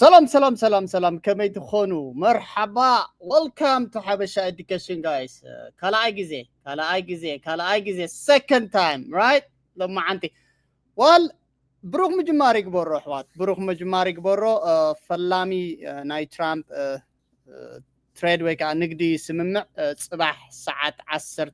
سلام كما تخونوا مرحبا welcome to Habesha Education guys كلا أي جزء second time right لما عنتي بروح مجمارك برو حوات بروح مجمارك برو فلامي ناي ترامب تريد ويك نقدي سممع صباح ساعات 10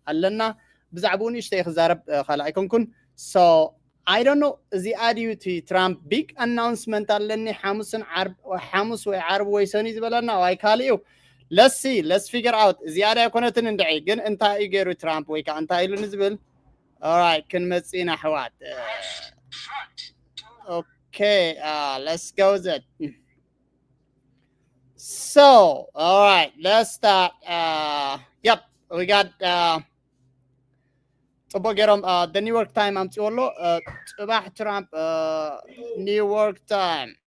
قالنا بزعبوني اشتيخ زارب خلايكم كن so I don't know the adjuti Trump big announcement allenni حاموس وعرب ويسوني زبلنا واي كاليو let's figure out زيادة يكونتن ندعي جن انت يجيرو ترامب ويكا انت ايلو نزبل alright كن متسينا حوات okay let's go that so alright let's start yep we got the New York Times أمتولو صباح ترامب New York Times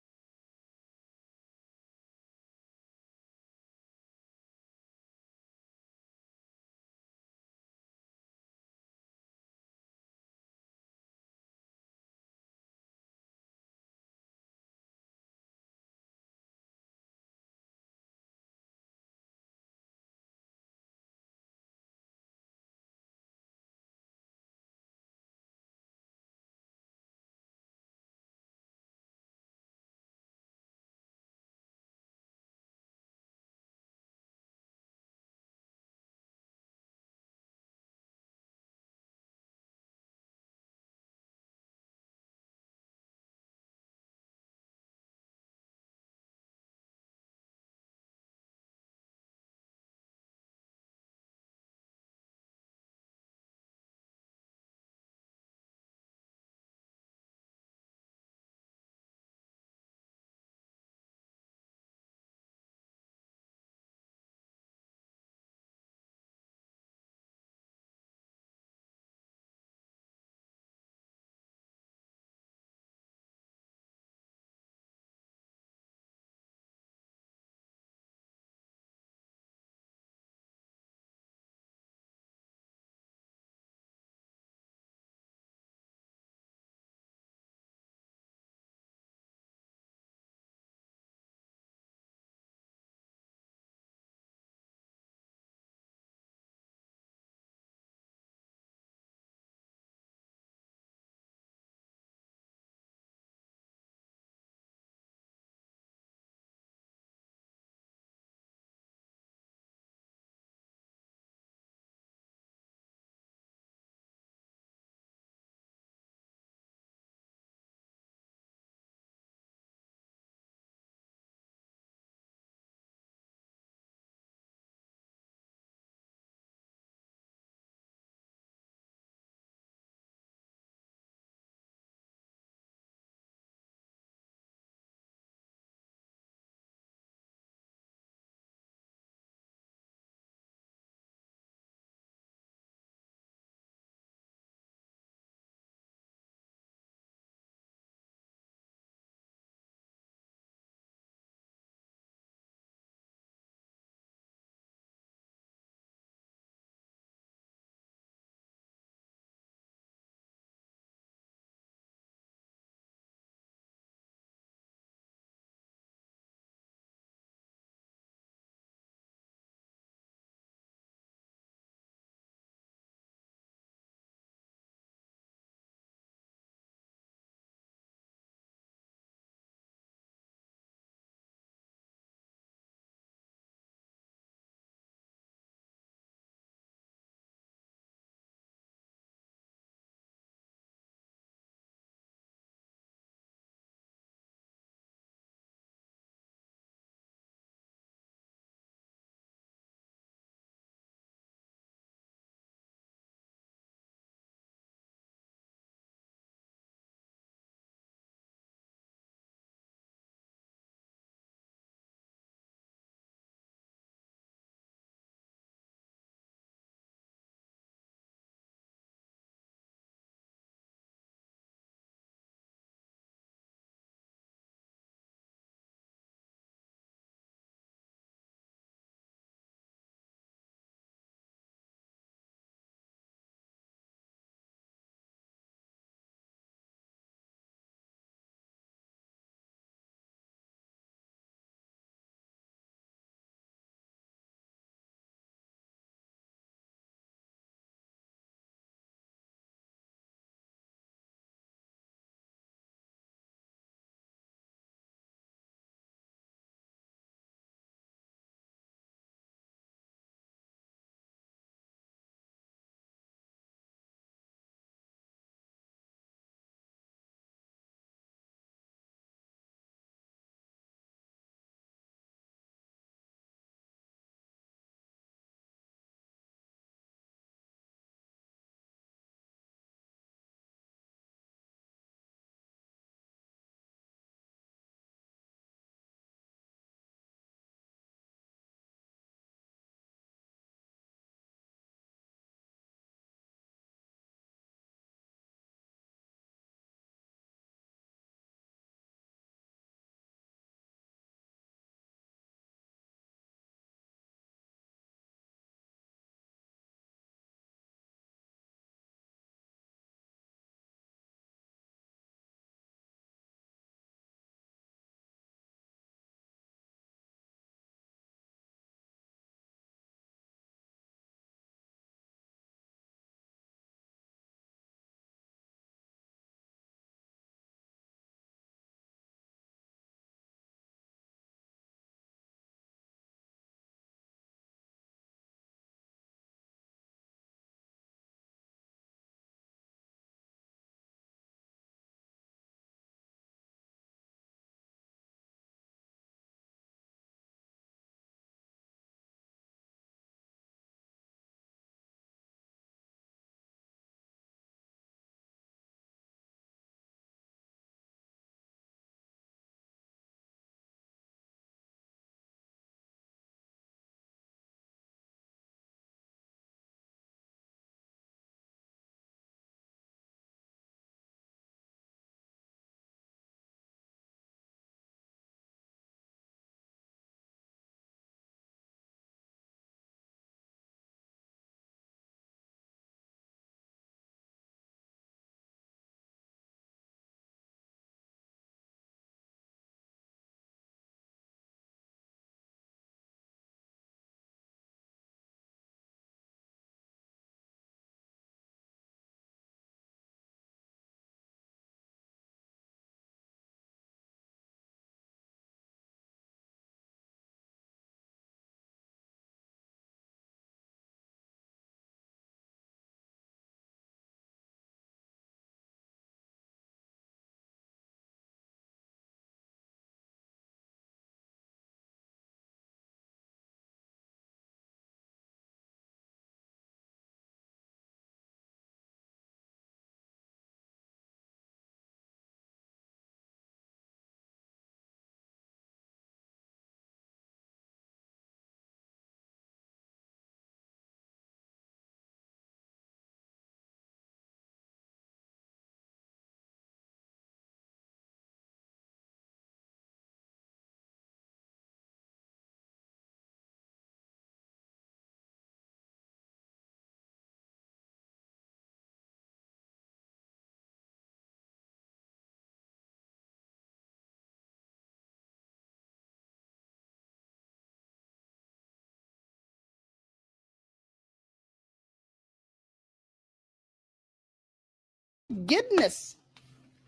goodness.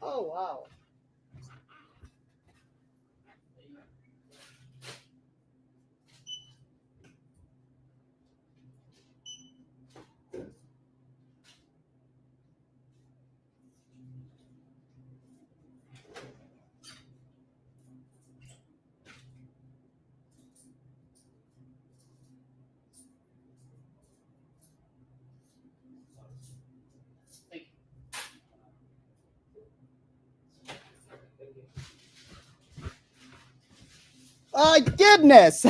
Oh wow. Oh goodness.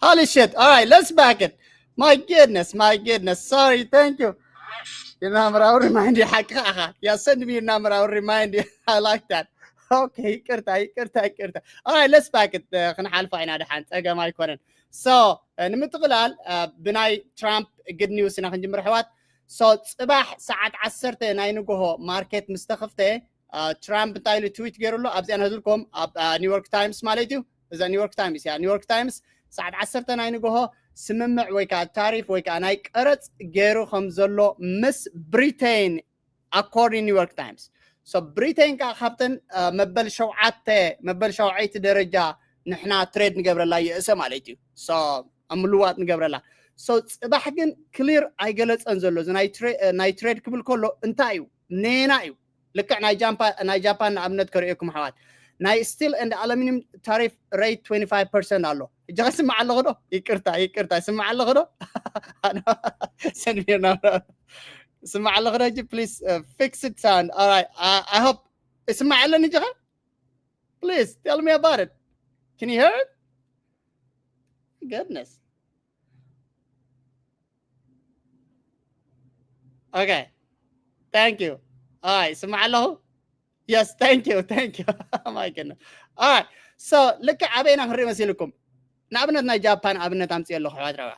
Holy shit. All right, let's back it. My goodness, my goodness. Sorry, thank you. Your number, I'll remind you. Yeah, send me your number, I'll remind you. I like that. Okay, كرتا. All right, let's back it. خلينا نحالف عين هذا حان تاجا ما يكونن. So, نمتقلال بناي ترامب good news هنا خنجمر حوات. So, صباح ساعة 10 ناينوجو ماركت مستخفته. ترامب تايلو تويت جيرلو أبزي أنا هذلكم نيويورك تايمز مالتيو. إذا نيويورك تايمز يعني نيويورك تايمز ساعة 10 ناينوجو سممع ويكا تعريف ويكا نايك أرت جيرو خمزلو مس بريتين according New York Times. So بريتين كخبتن مبل شوعيت درجة نحنا تريد نقبر الله يقسم عليتي. So أملوات نقبر الله. So بحقن clear أيقلت أنزلو زي ناي تريد قبل كله انتايو نينايو لك ناي جابان أمنت كريكم حوات. ناي steel and aluminum tariff rate 25% الله. جا سمع الله غدو يكرتا سمع الله غدو. Send me your number. سمع الله غدو please fix it sound. All right, I hope سمع الله نجا. Please tell me about it. Can you hear it? Goodness. Okay. Thank you. All right, سمع الله. Yes, thank you. Oh my goodness. All right. So, لك عبينا هري مسيلكم. نابنتنا جابان أبنت أمسي الله حوات روا.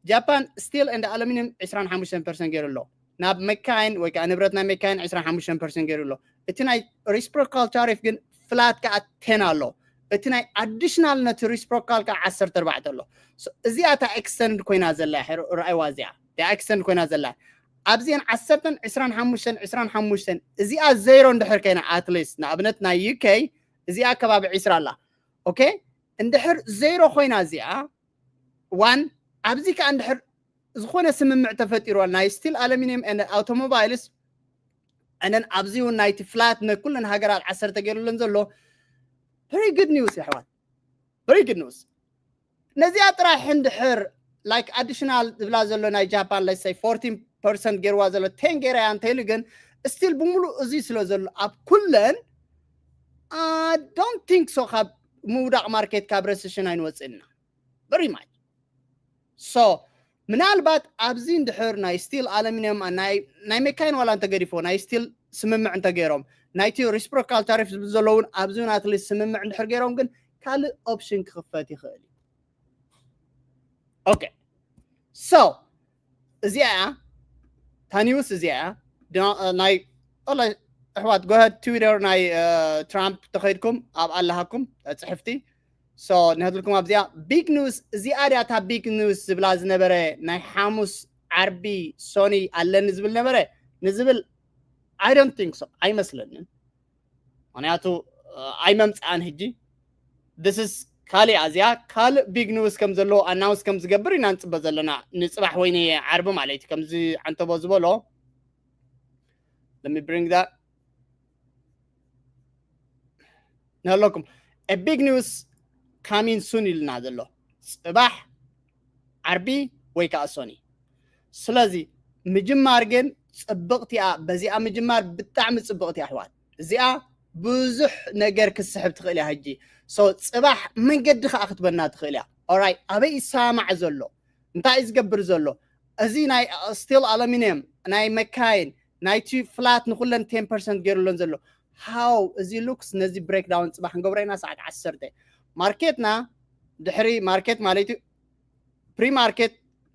جابان steel and aluminum 25% غير له. ناب مكاين وكأن نبرتنا مكاين 25% غير له. اتناي reciprocal tariff جن flat كأتنا له. اتناي additional نت reciprocal كعشرة أربعة له. So زيادة extend كوينا زلا رأي وازع. ده extend كوينا زلا. أبزين عشرة 25 زيادة زيرو ندحر كينا at least. نابنتنا UK زيادة كباب عشرة الله. Okay? اندحر زيرو خوينا زيا 1 ابزي كاندحر زخونه سممع تفطيروا ناي ستيل الومنيوم اند اوتوموبايلز اندن ابزيو نايت فلات نكلن هاجرات 10 تغيرلن زلو very good news يا حوات very good news نزيات راح اندحر like additional بلا زلو ناي جابان let's say 14% غيروا زلو 10 غير انتليجن ستيل بمولو ازي سلو زلو اب كلن I don't think so خاب مودع ماركت كابرسيشن اينوصلنا very much so منالبات ابزين دحر ناي ستيل الومنيوم ناي ميكاين ولا انت غريفو ناي ستيل سممع انت غيرهم نايتي ريسبروكال تاريف زلون ابزون اتلي سممع دحر غيرهم ግን كال اوبشن كخفت يخيل اوكي so ازيا تانيوس ازيا ناي والله احوات جو هاد تويتر ناي ترامب تخيلكم اب اللهكم صحفتي سو نهدلكم ابزيا بيج نيوز زياده تا بيج نيوز زبلا زنبره ناي حاموس عربي سوني علن زبل نبره نزبل I don't think so I مسلن معناته اي ممصان هجي this is كالي ازيا كال بيج نيوز كم زلو اناونس كم زغبر نانصب زلنا نصبح ويني عرب مالتي كم زي انت بزبلو let me bring that نهلكم a big news coming soon ይልና ዘሎ ጽባሕ ዓርቢ ወይ ከዓ ሶኒ ስለዚ ምጅማር ግን ጽብቕቲያ በዚኣ ምጅማር ብጣዕሚ ጽብቕቲ ኣሕዋት እዚኣ ብዙሕ ነገር ክስሕብ ትኽእል እያ ሕጂ ሶ ጽባሕ መንገዲ ከዓ ክትበና ትኽእል እያ ኦራይት ኣበይ ይሰማዕ ዘሎ እንታይ ዝገብር ዘሎ እዚ ናይ ስቲል ኣሉሚኒየም ናይ መካይን ናይቲ ፍላት ንኩለን 10% ገይሩለን ዘሎ how is it looks نزي break down صباح نقبرينا ساعة 10 ماركتنا دحري ماركت مالتي بري ماركت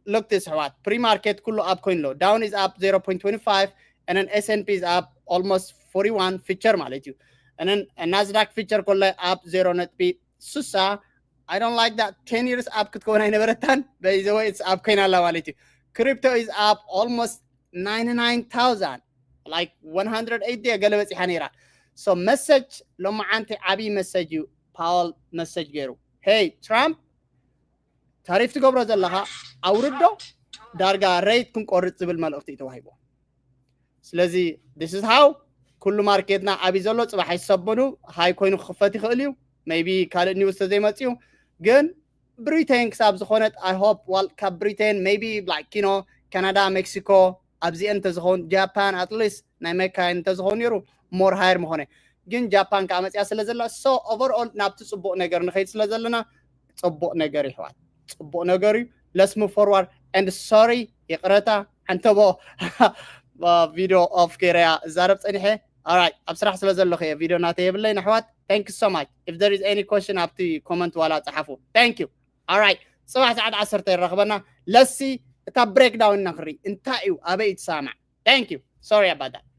look this حوات بري ماركت كله up coin low down is up 0.25 and then S&P is up almost 41 feature مالتي and then Nasdaq feature كله up 0.8 سوسا I don't like that 10 years up كتكون هنا برتان by the way it's up coin على مالتي crypto is up almost 99,000 like 180 قال بس حنيرة so message لما عنتي عبي message باول message غيره hey Trump تعرف تقبر زلها أوردو دارجا ريت كن قرط بالملقتي توهيبو سلازي this is how كل ماركتنا عبي زلو صباح يسبنو هاي كوينو خفتي خليو maybe كارت نيوز زي ما تيو جن بريتين كساب زخونت I hope well كاب بريتين maybe like you know كندا مكسيكو أبزي أنت زخون جابان at least نايمكا أنت زخون يرو more higher مهونه جن جابان كامت يا سلازلا so overall نابت صبوا نجار نخيت سلازلنا صبوا نجاري حوات صبوا نجاري let's move forward and sorry يقرأتا أنتبه فيديو of كيريا زاربت أنيه alright أبصراحة سلازلا خير فيديو ناتي بالله نحوات thank you so much if there is any question up to comment ولا تحفو thank you alright صباح ساعة 10 رغبنا let's see تا break down نخري انتايو أبيت سامع thank you sorry about that